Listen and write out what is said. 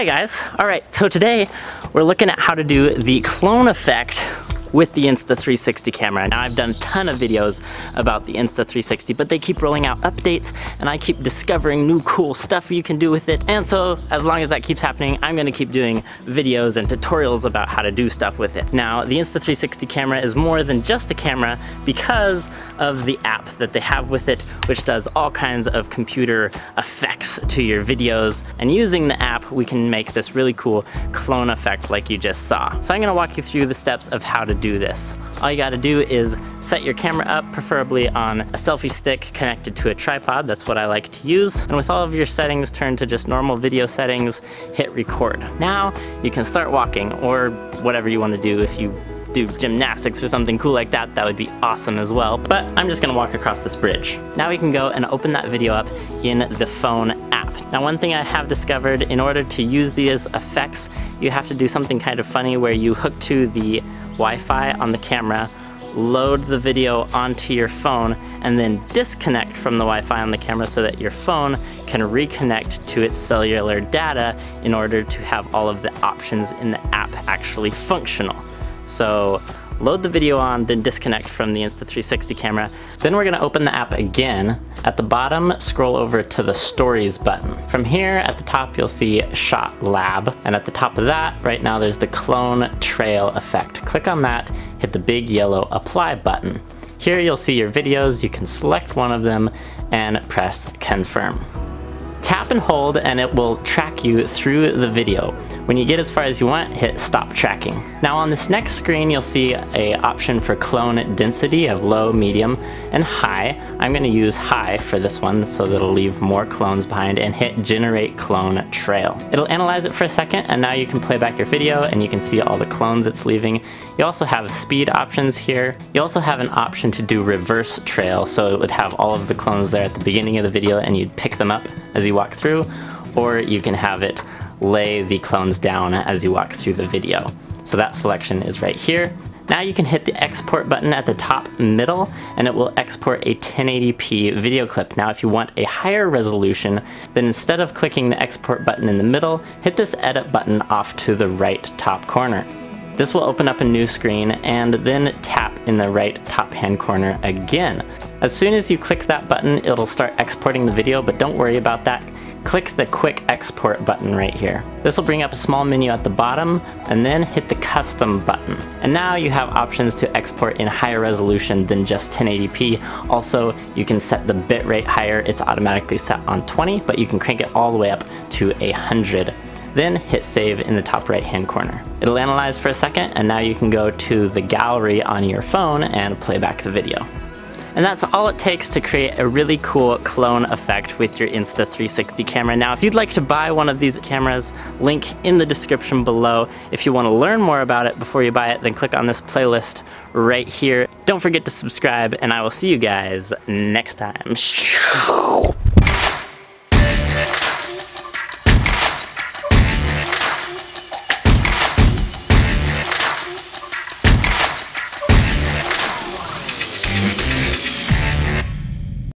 Hi guys. Alright, so today we're looking at how to do the clone effect with the Insta360 camera. Now I've done a ton of videos about the Insta360, but they keep rolling out updates and I keep discovering new cool stuff you can do with it. And so as long as that keeps happening, I'm gonna keep doing videos and tutorials about how to do stuff with it. Now the Insta360 camera is more than just a camera because of the app that they have with it, which does all kinds of computer effects to your videos. And using the app, we can make this really cool clone effect like you just saw. So I'm gonna walk you through the steps of how to do this. All you gotta do is set your camera up, preferably on a selfie stick connected to a tripod. That's what I like to use. And with all of your settings turned to just normal video settings, hit record. Now you can start walking, or whatever you wanna do. If you do gymnastics or something cool like that, that would be awesome as well. But I'm just gonna walk across this bridge. Now we can go and open that video up in the phone app. Now one thing I have discovered, in order to use these effects, you have to do something kind of funny where you hook to the Wi-Fi on the camera, load the video onto your phone, and then disconnect from the Wi-Fi on the camera so that your phone can reconnect to its cellular data in order to have all of the options in the app actually functional. So load the video on, then disconnect from the Insta360 camera. Then we're gonna open the app again. At the bottom, scroll over to the Stories button. From here, at the top, you'll see Shot Lab. And at the top of that, right now, there's the Clone Trail effect. Click on that, hit the big yellow Apply button. Here you'll see your videos. You can select one of them and press Confirm. Tap and hold and it will track you through the video. When you get as far as you want, hit stop tracking. Now on this next screen, you'll see an option for clone density of low, medium, and high. I'm gonna use high for this one so that it'll leave more clones behind, and hit generate clone trail. It'll analyze it for a second and now you can play back your video and you can see all the clones it's leaving. You also have speed options here. You also have an option to do reverse trail, so it would have all of the clones there at the beginning of the video and you'd pick them up as you walk through, or you can have it lay the clones down as you walk through the video. So that selection is right here. Now you can hit the export button at the top middle and it will export a 1080p video clip. Now if you want a higher resolution, then instead of clicking the export button in the middle, hit this edit button off to the right top corner. This will open up a new screen, and then tap in the right top hand corner again. As soon as you click that button, it'll start exporting the video, but don't worry about that. Click the quick export button right here. This will bring up a small menu at the bottom, and then hit the custom button. And now you have options to export in higher resolution than just 1080p. Also, you can set the bitrate higher. It's automatically set on 20, but you can crank it all the way up to 100. Then hit save in the top right hand corner. It'll analyze for a second, and now you can go to the gallery on your phone and play back the video. And that's all it takes to create a really cool clone effect with your Insta360 camera. Now, if you'd like to buy one of these cameras, link in the description below. If you want to learn more about it before you buy it, then click on this playlist right here. Don't forget to subscribe, and I will see you guys next time.